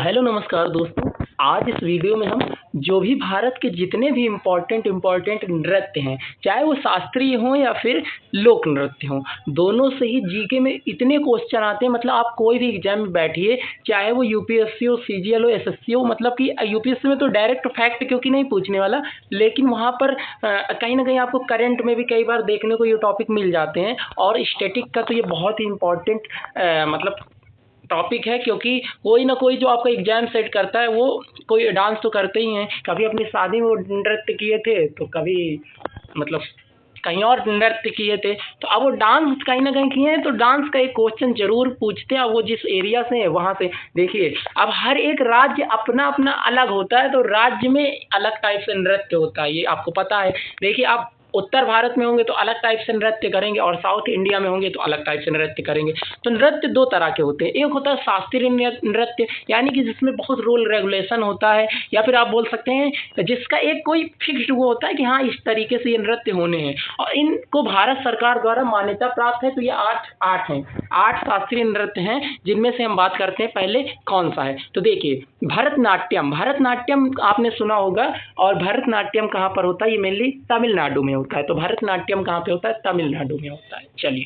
Hello नमस्कार दोस्तों। आज इस वीडियो में हम जो भी भारत के जितने भी इम्पोर्टेंट नृत्य हैं, चाहे वो शास्त्रीय हों या फिर लोक नृत्य हों, दोनों से ही जीके में इतने क्वेश्चन आते हैं। मतलब आप कोई भी एग्जाम में बैठिए, चाहे वो यूपीएससी हो, सीजीएल हो, एसएससी हो, मतलब कि यूपीएससी में तो डायरेक्ट फैक्ट क्योंकि नहीं पूछने वाला, लेकिन वहाँ पर कहीं ना कहीं आपको करंट में भी कई बार देखने को ये टॉपिक मिल जाते हैं। और स्टैटिक का तो ये बहुत ही इम्पोर्टेंट मतलब टॉपिक है, क्योंकि कोई ना कोई जो आपका एग्जाम सेट करता है वो कोई डांस तो करते ही हैं। कभी अपनी शादी में वो नृत्य किए थे, तो कभी मतलब कहीं और नृत्य किए थे, तो अब वो डांस कहीं ना कहीं किए हैं, तो डांस का एक क्वेश्चन जरूर पूछते हैं। अब वो जिस एरिया से है वहाँ से देखिए, अब हर एक राज्य अपना अपना अलग होता है, तो राज्य में अलग टाइप से नृत्य होता है, ये आपको पता है। देखिए, आप उत्तर भारत में होंगे तो अलग टाइप से नृत्य करेंगे, और साउथ इंडिया में होंगे तो अलग टाइप से नृत्य करेंगे। तो नृत्य दो तरह के होते हैं। एक होता है शास्त्रीय नृत्य, यानी कि जिसमें बहुत रूल रेगुलेशन होता है, या फिर आप बोल सकते हैं जिसका एक कोई फिक्स्ड वो होता है कि हाँ, इस तरीके से ये नृत्य होने हैं, और इनको भारत सरकार द्वारा मान्यता प्राप्त है। तो ये आठ हैं, 8 शास्त्रीय नृत्य हैं, जिनमें से हम बात करते हैं पहले कौन सा है। तो देखिए, भरतनाट्यम आपने सुना होगा, और भरतनाट्यम कहाँ पर होता है? ये मेनली तमिलनाडु में होता है। तो भरतनाट्यम कहाँ पे होता है? तमिलनाडु में होता है। चलिए,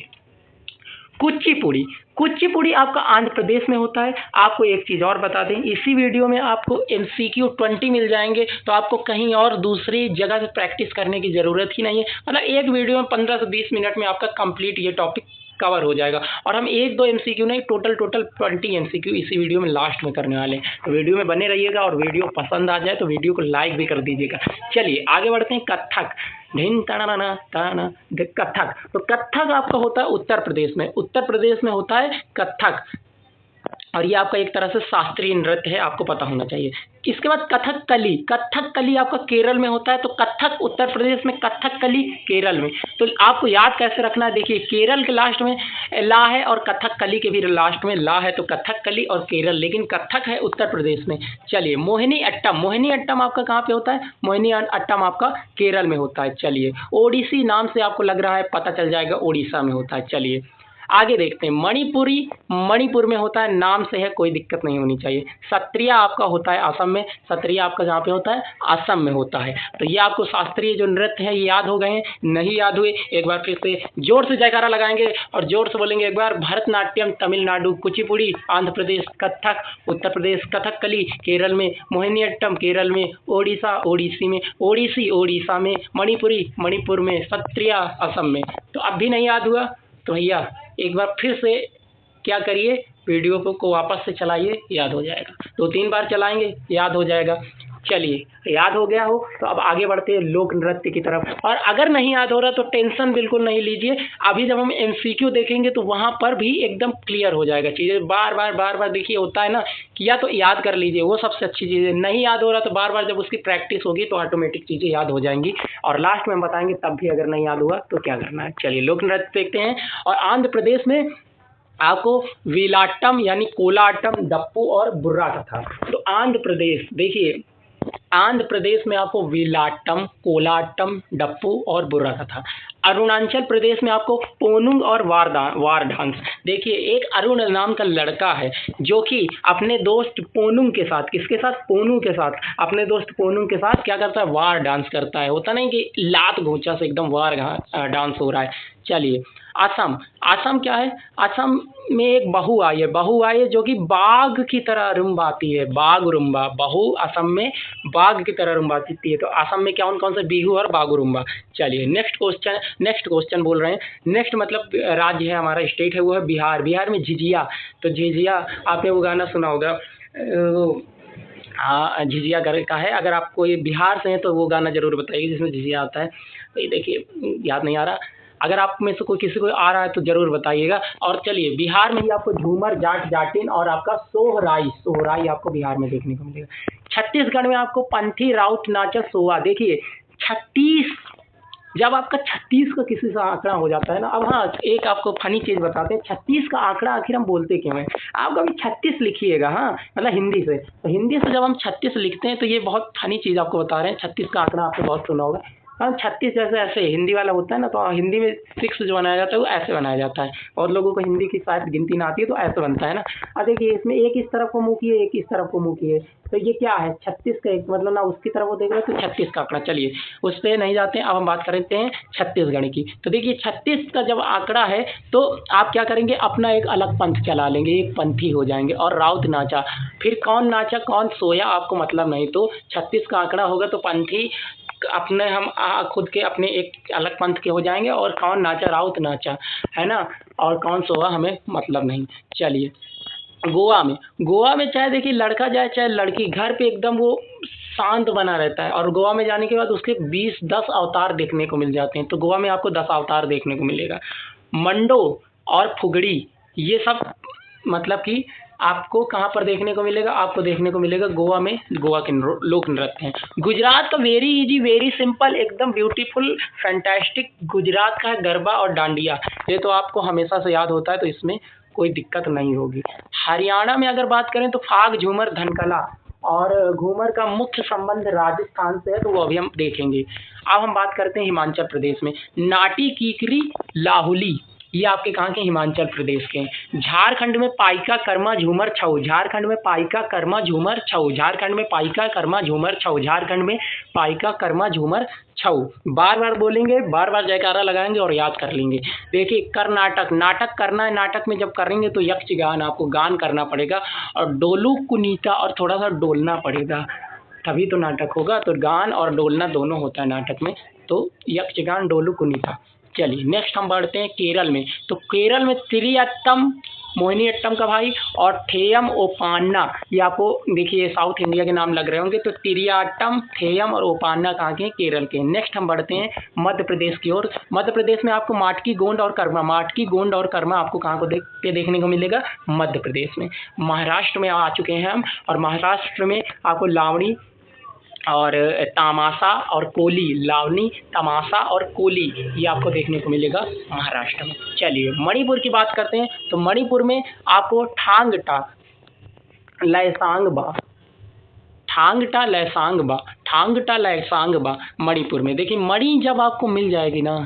कुचिपुड़ी आपका आंध्र प्रदेश में होता है। आपको एक चीज़ और बता दें, इसी वीडियो में आपको MCQ 20 मिल जाएंगे, तो आपको कहीं और दूसरी जगह से प्रैक्टिस करने की ज़रूरत ही नहीं है। मतलब एक वीडियो में 15 से 20 मिनट में आपका कंप्लीट ये टॉपिक कवर हो जाएगा। और हम 1-2 MCQ नहीं, टोटल 20 MCQ इसी वीडियो में लास्ट में करने वाले हैं। तो वीडियो में बने रहिएगा, और वीडियो पसंद आ जाए तो वीडियो को लाइक भी कर दीजिएगा। चलिए आगे बढ़ते हैं। कथक, ढिन ताना ताना कथक। तो कथक आपका होता है उत्तर प्रदेश में होता है कथक, और ये आपका एक तरह से शास्त्रीय नृत्य है, आपको पता होना चाहिए। इसके बाद कथकली आपका केरल में होता है। तो कथक उत्तर प्रदेश में, कथकली केरल में। तो आपको याद कैसे रखना है? देखिए, केरल के लास्ट में ला है, और कथकली के भी लास्ट में ला है, तो कथकली और केरल, लेकिन कथक है उत्तर प्रदेश में। चलिए, मोहिनी अट्टम आपका कहाँ पे होता है? मोहिनी अट्टम आपका केरल में होता है। चलिए, ओडिसी नाम से आपको लग रहा है, पता चल जाएगा, ओडिशा में होता है। चलिए आगे देखते हैं। मणिपुर में होता है, नाम से है, कोई दिक्कत नहीं होनी चाहिए। सत्रिया आपका होता है असम में, सत्रिया आपका जहाँ पे होता है? असम में होता है। तो ये आपको शास्त्रीय जो नृत्य है ये याद हो गए हैं? नहीं याद हुए? एक बार फिर से जोर से जयकारा लगाएंगे और जोर से बोलेंगे एक बार। भरतनाट्यम तमिलनाडु, कुचिपुड़ी आंध्र प्रदेश, कथक उत्तर प्रदेश, कथकली केरल में, मोहिनीअट्टम केरल में, ओडिशा ओडिसी में, ओडिसी ओडिशा में, मणिपुरी मणिपुर में, सत्रिया असम में। तो अब भी नहीं याद हुआ तो भैया एक बार फिर से क्या करिए, वीडियो को वापस से चलाइए, याद हो जाएगा। 2-3 बार चलाएंगे, याद हो जाएगा। चलिए, याद हो गया हो तो अब आगे बढ़ते हैं लोक नृत्य की तरफ। और अगर नहीं याद हो रहा तो टेंशन बिल्कुल नहीं लीजिए, अभी जब हम MCQ देखेंगे तो वहाँ पर भी एकदम क्लियर हो जाएगा चीज़ें। बार बार देखिए, होता है ना कि या तो याद कर लीजिए, वो सबसे अच्छी चीज़ है। नहीं याद हो रहा तो बार बार जब उसकी प्रैक्टिस होगी तो ऑटोमेटिक चीज़ें याद हो जाएंगी, और लास्ट में हम बताएंगे तब भी अगर नहीं याद हुआ तो क्या करना है। चलिए, लोक नृत्य देखते हैं। और आंध्र प्रदेश में आपको विलाट्टम यानी कोलाट्टम, डप्पू और बुर्रा कथा। तो आंध्र प्रदेश देखिए, आंध्र प्रदेश में आपको विलाट्टम, कोलाट्टम, डप्पू और बुर्रा कथा। अरुणाचल प्रदेश में आपको पोनुंग और वार डांस। देखिए, एक अरुण नाम का लड़का है जो कि अपने दोस्त पोनुंग के साथ, किसके साथ? पोनू के साथ, अपने दोस्त पोनुंग के साथ क्या करता है? वार डांस करता है। होता नहीं कि लात घोंचा से एकदम वार डांस हो रहा है। चलिए, असम क्या है? असम में एक बहू आई है जो कि बाघ की तरह रुम्बाती है, बाघ रुम्बा। बहू असम में बाघ की तरह रुम्बाती है। तो असम में कौन से बिहू और बागुरुम्बा। चलिए, नेक्स्ट क्वेश्चन बोल रहे हैं। नेक्स्ट मतलब राज्य है हमारा, स्टेट है, वो है बिहार में झिझिया। तो झिझिया आपने वो गाना सुना होगा, हाँ, झिझिया का है। अगर आप कोई बिहार से हैं तो वो गाना जरूर बताइए जिसमें झिझिया आता है। तो ये देखिए, याद नहीं आ रहा, अगर आप में से कोई किसी को आ रहा है तो जरूर बताइएगा। और चलिए, बिहार में ही आपको झूमर, जाटिन और आपका सोहराई आपको बिहार में देखने को मिलेगा। छत्तीसगढ़ में आपको पंथी, राउत, नाचा, सोवा। देखिए, 36, जब आपका 36 का किसी से आंकड़ा हो जाता है ना। अब हाँ, एक आपको फनी चीज़ बताते हैं, 36 का आंकड़ा आखिर हम बोलते क्यों हैं? आप कभी 36 लिखिएगा, हाँ, मतलब हिंदी से। तो हिंदी से जब हम 36 लिखते हैं तो ये बहुत फनी चीज़ आपको बता रहे हैं। 36 का आंकड़ा आपने बहुत सुना होगा। हाँ, 36 जैसे ऐसे हिंदी वाला होता है ना, तो हिंदी में 6 जो बनाया जाता है वो ऐसे बनाया जाता है, और लोगों को हिंदी की शायद गिनती ना आती है तो ऐसे बनता है ना। अब देखिए इसमें एक इस तरफ को मुँह की है, एक इस तरफ को मुँह की है, तो ये क्या है 36 का एक मतलब ना उसकी तरफ वो देख रहे हैं तो 36 का आंकड़ा। चलिए उस पर नहीं जाते हैं, अब हम बात करते हैं छत्तीसगढ़ की। तो देखिए 36 का जब आंकड़ा है तो आप क्या करेंगे, अपना एक अलग पंथ चला लेंगे, एक पंथी हो जाएंगे। और राउत नाचा, फिर कौन नाचा कौन सोया आपको मतलब नहीं, तो 36 का आंकड़ा होगा तो पंथी अपने हम खुद के अपने एक अलग पंथ के हो जाएंगे, और कौन नाचा राउत नाचा, है ना, और कौन सोया हमें मतलब नहीं। चलिए गोवा में चाहे देखिए लड़का जाए चाहे लड़की, घर पे एकदम वो शांत बना रहता है, और गोवा में जाने के बाद उसके 20-10 अवतार देखने को मिल जाते हैं। तो गोवा में आपको 10 अवतार देखने को मिलेगा। मंडो और फुगड़ी ये सब मतलब कि आपको कहाँ पर देखने को मिलेगा, आपको देखने को मिलेगा गोवा में, गोवा के लोक नृत्य हैं। गुजरात का वेरी इजी वेरी सिंपल एकदम ब्यूटीफुल फैंटास्टिक गुजरात का है गरबा और डांडिया, ये तो आपको हमेशा से याद होता है, तो इसमें कोई दिक्कत नहीं होगी। हरियाणा में अगर बात करें तो फाग झूमर धनकला, और घूमर का मुख्य संबंध राजस्थान से है, तो वो अभी हम देखेंगे। अब हम बात करते हैं हिमाचल प्रदेश में, नाटी कीकरी लाहुली, ये आपके कहाँ के, हिमाचल प्रदेश के हैं। झारखंड में पाइका कर्मा झूमर छऊ, झारखंड में पाइका कर्मा झूमर छऊ, झारखंड में पाइका कर्मा झूमर छऊ, झारखंड में पाइका कर्मा झूमर छऊ। बार बार बोलेंगे, बार बार जयकारा लगाएंगे और याद कर लेंगे। देखिए कर्नाटक, नाटक करना है, नाटक में जब करेंगे तो यक्षगान, आपको गान करना पड़ेगा, और डोलू कुनीता, और थोड़ा सा डोलना पड़ेगा तभी तो नाटक होगा। तो गान और डोलना दोनों होता है नाटक में, तो यक्षगान डोलू कुनीता। चलिए नेक्स्ट हम बढ़ते हैं केरल में। तो केरल में तिरियट्टम, मोहिनी अट्टम का भाई, और थेयम ओपान्ना, ये आपको देखिए साउथ इंडिया के नाम लग रहे होंगे। तो तिरियाट्टम, थेयम और ओपान्ना कहाँ के, केरल के। नेक्स्ट हम बढ़ते हैं मध्य प्रदेश की ओर। मध्य प्रदेश में आपको माटकी गोंड और कर्मा, माटकी गोंड और कर्मा आपको कहाँ को देखने को मिलेगा, मध्य प्रदेश में। महाराष्ट्र में आ चुके हैं हम, और महाराष्ट्र में आपको लावणी और तमाशा और कोली, लावनी तमाशा और कोली, ये आपको देखने को मिलेगा महाराष्ट्र में। चलिए मणिपुर की बात करते हैं। तो मणिपुर में आपको ठांगटा लैसांगबा, ठांगटा लैसांगबा, ठांगटा लैसांगबा मणिपुर में। देखिए मणि जब आपको मिल जाएगी ना,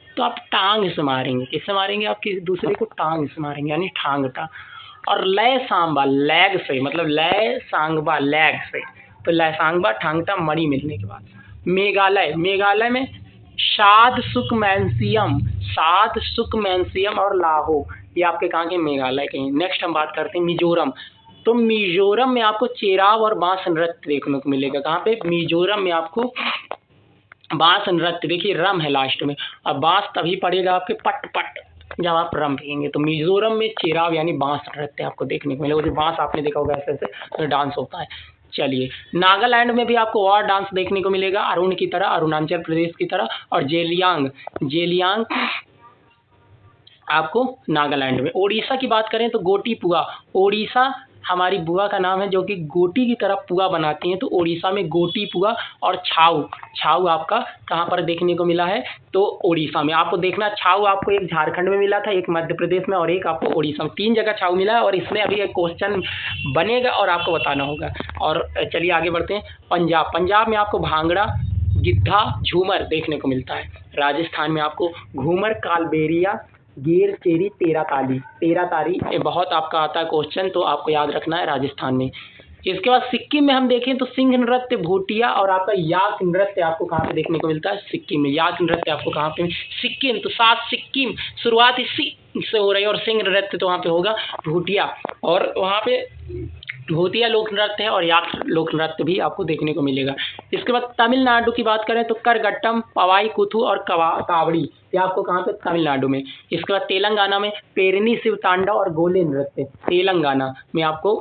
तो आप टांग से मारेंगे, किससे मारेंगे, आप किसी दूसरे को टांग से मारेंगे, यानी ठांगटा। और लय सांबा लैग से, मतलब लय सांगबा लैग से, तो लैसांगबा ठांगटा मणि मिलने के बाद। मेघालय, मेघालय में शाद सुकमैंसियम, शाद सुकमैंसियम और लाहो, ये आपके कहाँ के, मेघालय के हैं। नेक्स्ट हम बात करते हैं मिजोरम। तो मिजोरम में आपको चेराव और बांस नृत्य देखने को मिलेगा। कहाँ पे, मिजोरम में आपको बांस नृत्य। देखिए रम है लास्ट में, और बांस तभी पड़ेगा आपके पट पट जब आप रम पिएंगे। तो मिजोरम में चेराव यानी बांस नृत्य आपको देखने को मिलेगा। जो बांस आपने देखा होगा ऐसे ऐसे तो डांस होता है। चलिए नागालैंड में भी आपको और डांस देखने को मिलेगा, अरुण की तरह, अरुणाचल प्रदेश की तरह। और जेलियांग, जेलियांग आपको नागालैंड में। ओडिशा की बात करें तो गोटी पुआ, ओडिशा हमारी बुआ का नाम है जो कि गोटी की तरह पुआ बनाती हैं, तो ओडिशा में गोटी पुआ। और छाऊ, छाऊ आपका कहाँ पर देखने को मिला है, तो ओडिशा में। आपको देखना छाऊ आपको एक झारखंड में मिला था, एक मध्य प्रदेश में, और एक आपको ओडिशा में। 3 जगह छाऊ मिला है, और इसमें अभी एक क्वेश्चन बनेगा और आपको बताना होगा। और चलिए आगे बढ़ते हैं। पंजाब, पंजाब में आपको भांगड़ा, गिद्धा, झूमर देखने को मिलता है। राजस्थान में आपको घूमर, कालबेरिया, गेर, चेरी, तेरा ताली, तेरा तारी, ये बहुत आपका आता है क्वेश्चन, तो आपको याद रखना है राजस्थान में। इसके बाद सिक्किम में हम देखें तो सिंह नृत्य, भूटिया और आपका याक नृत्य आपको कहाँ पे देखने को मिलता है, सिक्किम में। याक नृत्य आपको कहाँ पे, सिक्किम। तो सात सिक्किम शुरुआत इसी से हो रही है, और सिंह नृत्य तो वहाँ पे होगा भूटिया, और वहाँ पे भूतिया लोक नृत्य है, और याक लोक नृत्य भी आपको देखने को मिलेगा। इसके बाद तमिलनाडु की बात करें तो करगट्टम, पवाई कुथु और कावड़ी, ये आपको कहाँ पे, तमिलनाडु में। इसके बाद तेलंगाना में पेरनी शिवतांडव और गोले नृत्य, तेलंगाना में आपको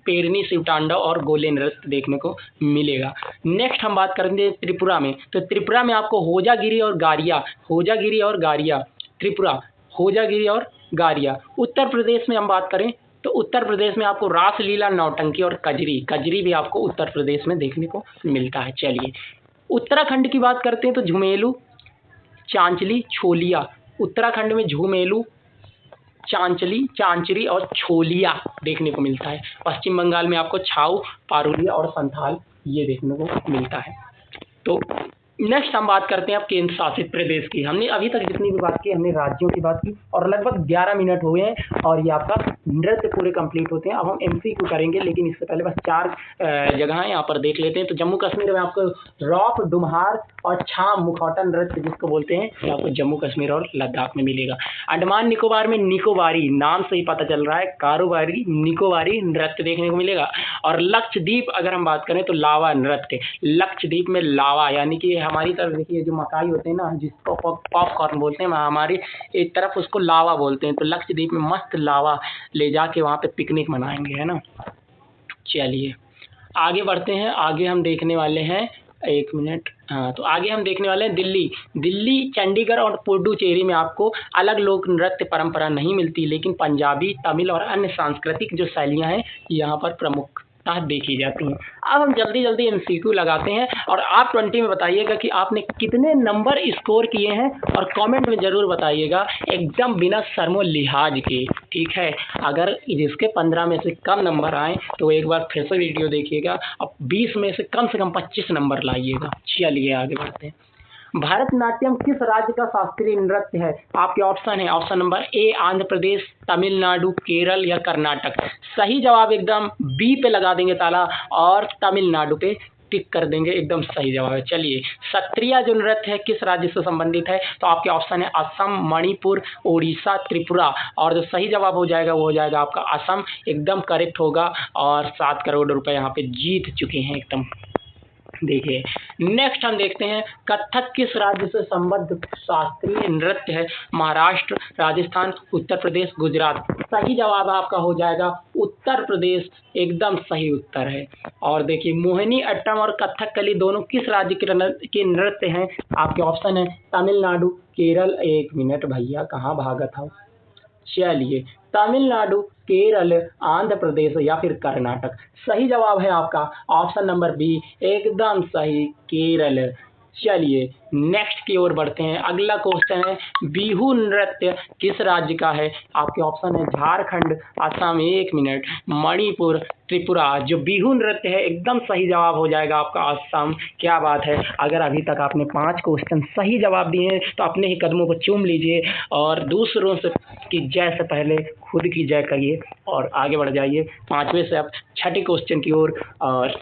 पेरनी शिवतांडव और गोले नृत्य देखने को मिलेगा। नेक्स्ट हम बात करेंगे त्रिपुरा में। तो त्रिपुरा में आपको होजागिरी और गारिया, होजागिरी और गारिया, त्रिपुरा होजागिरी और गारिया। उत्तर प्रदेश में हम बात करें तो उत्तर प्रदेश में आपको रासलीला, नौटंकी और कजरी, कजरी भी आपको उत्तर प्रदेश में देखने को मिलता है। चलिए उत्तराखंड की बात करते हैं तो झुमेलू, चांचली, छोलिया। उत्तराखंड में झुमेलू, चांचली, चांचरी और छोलिया देखने को मिलता है। पश्चिम बंगाल में आपको छाऊ, पारुलिया और संथाल ये देखने को मिलता है। तो नेक्स्ट हम बात करते हैं अब केंद्र शासित प्रदेश की। हमने अभी तक जितनी भी बात की हमने राज्यों की बात की और लगभग 11 मिनट हो गए हैं और ये आपका नृत्य पूरे कंप्लीट होते हैं। अब हम एमसीक्यू करेंगे, लेकिन इससे पहले बस 4 जगह यहाँ पर देख लेते हैं। तो जम्मू कश्मीर में आपको रॉप, डुम्हार और छाम मुखौटा नृत्य जिसको बोलते हैं, ये आपको जम्मू कश्मीर और लद्दाख में मिलेगा। अंडमान निकोबार में निकोबारी, नाम से ही पता चल रहा है, कारोबारी निकोबारी नृत्य देखने को मिलेगा। और लक्षद्वीप अगर हम बात करें तो लावा नृत्य, लक्षद्वीप में लावा यानी कि हमारी तरफ देखिए जो मकाई होते हैं ना, जिसको पॉपकॉर्न बोलते हैं, हमारी एक तरफ उसको लावा बोलते हैं। तो लक्षद्वीप में मस्त लावा ले जाके वहाँ पे पिकनिक मनाएंगे, है ना। चलिए आगे बढ़ते हैं। आगे हम देखने वाले हैं, एक मिनट, हाँ, तो आगे हम देखने वाले हैं दिल्ली, चंडीगढ़ और पुडुचेरी में आपको अलग लोक नृत्य परंपरा नहीं मिलती, लेकिन पंजाबी, तमिल और अन्य सांस्कृतिक जो शैलियाँ हैं यहाँ पर प्रमुखतः देखी जाती हैं। अब हम जल्दी जल्दी एमसीक्यू लगाते हैं और आप 20 में बताइएगा कि आपने कितने नंबर स्कोर किए हैं और कमेंट में ज़रूर बताइएगा, एकदम बिना शर्मो लिहाज के, ठीक है। अगर जिसके 15 में से कम नंबर आए तो एक बार फिर से वीडियो देखिएगा, अब 20 में से कम 25 नंबर लाइएगा। चलिए आगे बढ़ते हैं। भरतनाट्यम किस राज्य का शास्त्रीय नृत्य है? आपके ऑप्शन है, ऑप्शन नंबर ए आंध्र प्रदेश, तमिलनाडु, केरल या कर्नाटक। सही जवाब एकदम बी पे लगा देंगे ताला और तमिलनाडु पे टिक कर देंगे, एकदम सही जवाब है। चलिए सत्रिया जो नृत्य है किस राज्य से संबंधित है? तो आपके ऑप्शन है असम, मणिपुर, उड़ीसा, त्रिपुरा, और जो सही जवाब हो जाएगा वो हो जाएगा आपका असम, एकदम करेक्ट होगा। और 7 करोड़ रुपए यहाँ पे जीत चुके हैं एकदम। देखिए नेक्स्ट हम देखते हैं कथक किस राज्य से संबद्ध शास्त्रीय नृत्य है? महाराष्ट्र, राजस्थान, उत्तर प्रदेश, गुजरात। सही जवाब आपका हो जाएगा उत्तर प्रदेश, एकदम सही उत्तर है। और देखिए मोहिनी अट्टम और कथकली दोनों किस राज्य के नृत्य हैं? आपके ऑप्शन है तमिलनाडु, केरल, एक मिनट भैया कहाँ भागा था, चलिए तमिलनाडु, केरल, आंध्र प्रदेश या फिर कर्नाटक। सही जवाब है आपका ऑप्शन नंबर बी, एकदम सही, केरल। चलिए नेक्स्ट की ओर बढ़ते हैं। अगला क्वेश्चन है बिहू नृत्य किस राज्य का है? आपके ऑप्शन है झारखंड, असम, एक मिनट, मणिपुर, त्रिपुरा। जो बिहू नृत्य है एकदम सही जवाब हो जाएगा आपका असम। क्या बात है, अगर अभी तक आपने 5 क्वेश्चन सही जवाब दिए हैं तो अपने ही कदमों को चूम लीजिए और दूसरों से की जय से पहले खुद की जय करिए और आगे बढ़ जाइए 5वें से अब 6ठे क्वेश्चन की ओर। और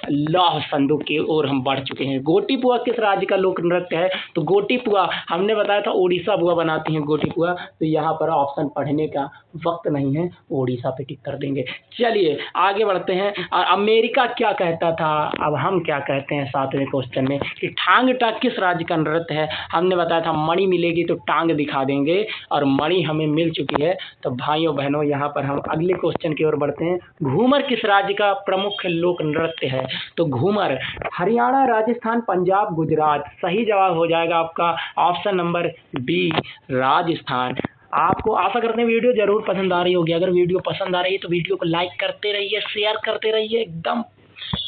लौह संदूक की ओर हम बढ़ चुके हैं। गोटी पुआ किस राज्य का लोक नृत्य है? तो गोटी पुआ हमने बताया था उड़ीसा बुआ बनाती हैं गोटी पुआ, तो यहाँ पर ऑप्शन पढ़ने का वक्त नहीं है, उड़ीसा पे टिक कर देंगे। चलिए आगे बढ़ते हैं। और अमेरिका क्या कहता था, अब हम क्या कहते हैं 7वें क्वेश्चन में कि टांग टाक किस राज्य का नृत्य है? हमने बताया था मणि मिलेगी तो टांग दिखा देंगे और मणि हमें मिल चुकी है। तो भाइयों बहनों यहाँ पर हम अगले क्वेश्चन की ओर बढ़ते हैं। घूमर किस राज्य का प्रमुख लोक नृत्य है? तो घूमर हरियाणा, राजस्थान, पंजाब, गुजरात। सही जवाब हो जाएगा आपका ऑप्शन नंबर बी, राजस्थान। आपको आशा करते हैं वीडियो जरूर पसंद आ रही होगी। अगर वीडियो पसंद आ रही है तो वीडियो को लाइक करते रहिए, शेयर करते रहिए एकदम।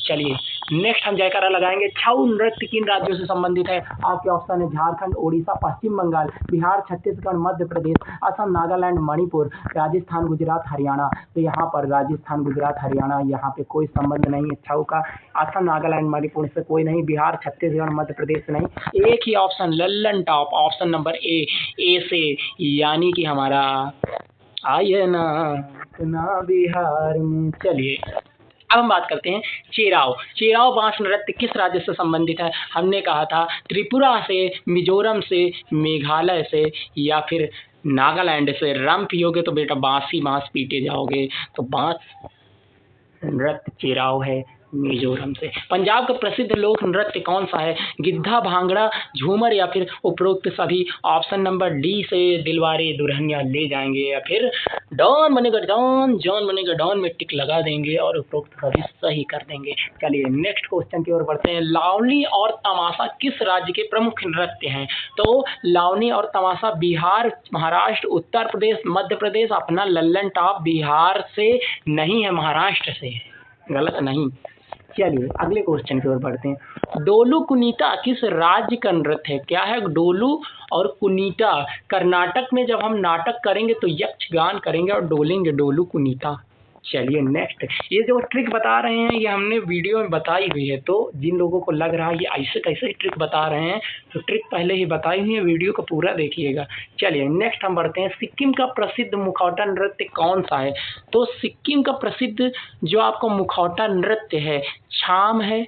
चलिए नेक्स्ट हम जयकारा लगाएंगे। छऊ नृत्य किन राज्यों से संबंधित है? आपके ऑप्शन है झारखंड, उड़ीसा, पश्चिम बंगाल, बिहार, छत्तीसगढ़, मध्य प्रदेश, असम, नागालैंड, मणिपुर, राजस्थान, गुजरात, हरियाणा। तो यहाँ पर राजस्थान, गुजरात, हरियाणा यहाँ पे कोई संबंध नहीं है छऊ का। असम, नागालैंड, मणिपुर से कोई नहीं, बिहार, छत्तीसगढ़, मध्य प्रदेश से नहीं। एक ही option Lallan top, option number A से, यानी कि हमारा आइए ना बिहार में। चलिए अब हम बात करते हैं चेराव बांस नृत्य किस राज्य से संबंधित है? हमने कहा था त्रिपुरा से, मिजोरम से, मेघालय से या फिर नागालैंड से। रम पियोगे तो बेटा बांस पीटे जाओगे। तो बांस नृत्य चेराव है मिजोरम से। पंजाब का प्रसिद्ध लोक नृत्य कौन सा है? गिद्धा, भांगड़ा, झूमर या फिर उपरोक्त सभी। ऑप्शन नंबर डी से दिलवारे दुल्हनिया ले जाएंगे या फिर डॉन बनेगा जॉन बनेगा डॉन में टिक लगा देंगे और उपरोक्त सभी सही कर देंगे। चलिए नेक्स्ट क्वेश्चन की ओर बढ़ते हैं। लावनी और तमाशा किस राज्य के प्रमुख नृत्य हैं? तो लावनी और तमाशा बिहार, महाराष्ट्र, उत्तर प्रदेश, मध्य प्रदेश। अपना लल्लन टॉप बिहार से नहीं है, महाराष्ट्र से है, गलत नहीं। चलिए अगले क्वेश्चन की ओर बढ़ते हैं। डोलू कुनीता किस राज्य का नृत्य है? क्या है डोलू और कुनीता? कर्नाटक में जब हम नाटक करेंगे तो यक्षगान करेंगे और डोलेंगे, डोलू कुनीता। चलिए नेक्स्ट, ये जो ट्रिक बता रहे हैं ये हमने वीडियो में बताई हुई है, तो जिन लोगों को लग रहा है ये ऐसे कैसे ट्रिक बता रहे हैं, तो ट्रिक पहले ही बताई हुई है, वीडियो को पूरा देखिएगा। चलिए नेक्स्ट हम बढ़ते हैं, सिक्किम का प्रसिद्ध मुखौटा नृत्य कौन सा है? तो सिक्किम का प्रसिद्ध जो आपको मुखौटा नृत्य है, छाम है,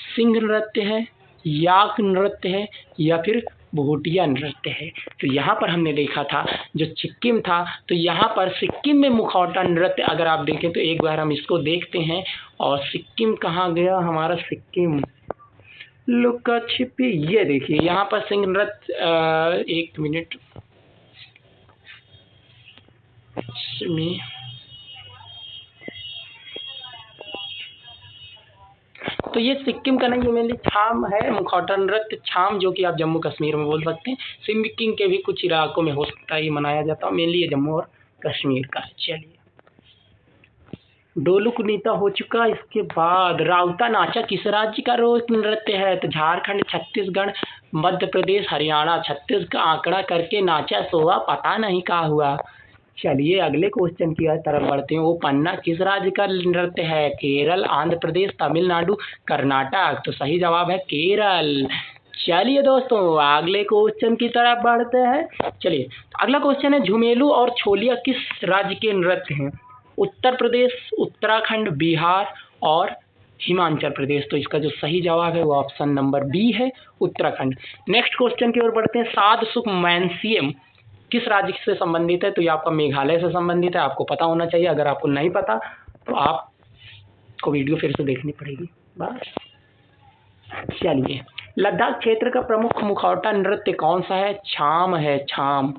सिंह नृत्य है, याक नृत्य है, या फिर भोटिया नृत्य है। तो यहाँ पर हमने देखा था जो सिक्किम था, तो यहाँ पर सिक्किम में मुखौटा नृत्य अगर आप देखें तो एक बार हम इसको देखते हैं। और सिक्किम कहाँ गया हमारा सिक्किम, लुका छिपी, ये देखिए यहाँ पर सिंह नृत्य, एक मिनट में, तो ये सिक्किम का नहीं, ये मेनली छाम है, मुखौटा नृत्य छाम, जो कि आप जम्मू कश्मीर में बोल सकते हैं। सिक्किम के भी कुछ इलाकों में हो सकता है ये मनाया जाता है, मेनली ये जम्मू और कश्मीर का है। चलिए, डोलू कुनीता हो चुका, इसके बाद राउता नाचा किस राज्य का रोक नृत्य है? तो झारखंड, छत्तीसगढ़, मध्य प्रदेश, हरियाणा। छत्तीस का आंकड़ा करके नाचा सोवा, पता नहीं कहाँ हुआ। चलिए अगले क्वेश्चन की तरफ बढ़ते हैं, वो पन्ना किस राज्य का नृत्य है? केरल, आंध्र प्रदेश, तमिलनाडु, कर्नाटक। तो सही जवाब है केरल। चलिए दोस्तों अगले क्वेश्चन की तरफ बढ़ते हैं। चलिए अगला क्वेश्चन है, झुमेलू और छोलिया किस राज्य के नृत्य हैं? उत्तर प्रदेश, उत्तराखंड, बिहार और हिमाचल प्रदेश। तो इसका जो सही जवाब है वो ऑप्शन नंबर बी है, उत्तराखंड। नेक्स्ट क्वेश्चन की ओर बढ़ते हैं, साध सुख म्यूजियम किस राज्य से संबंधित है? तो ये आपका मेघालय से संबंधित है, आपको पता होना चाहिए। अगर आपको नहीं पता तो आपको वीडियो फिर से देखनी पड़ेगी बस। चलिए, लद्दाख क्षेत्र का प्रमुख मुखौटा नृत्य कौन सा है? छाम है, छाम।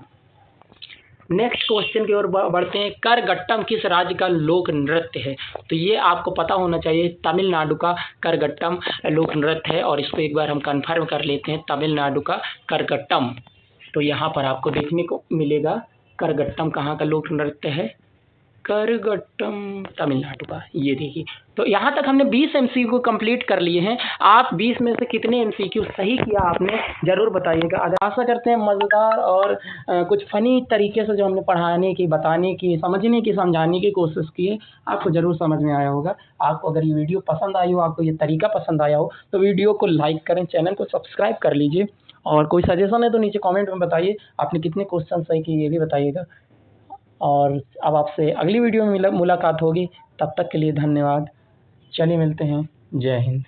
नेक्स्ट क्वेश्चन की ओर बढ़ते हैं, करगट्टम किस राज्य का लोक नृत्य है? तो ये आपको पता होना चाहिए, तमिलनाडु का करगट्टम लोक नृत्य है। और इसको एक बार हम कंफर्म कर लेते हैं, तमिलनाडु का करगट्टम। तो यहाँ पर आपको देखने को मिलेगा करगट्टम कहाँ का लोक नृत्य है, करगट्टम तमिलनाडु का। ये देखिए, तो यहाँ तक हमने 20 MCQ कंप्लीट कर लिए हैं। आप 20 में से कितने MCQ सही किया आपने ज़रूर बताइएगा। आशा करते हैं मज़ेदार और कुछ फ़नी तरीके से जो हमने पढ़ाने की, बताने की, समझने की, समझाने की कोशिश की है, आपको ज़रूर समझ में आया होगा। आपको अगर ये वीडियो पसंद आई हो, आपको ये तरीका पसंद आया हो, तो वीडियो को लाइक करें, चैनल को सब्सक्राइब कर लीजिए। और कोई सजेशन है तो नीचे कमेंट में बताइए, आपने कितने क्वेश्चन सही किए ये भी बताइएगा। और अब आपसे अगली वीडियो में मुलाकात होगी, तब तक के लिए धन्यवाद। चलिए मिलते हैं, जय हिंद।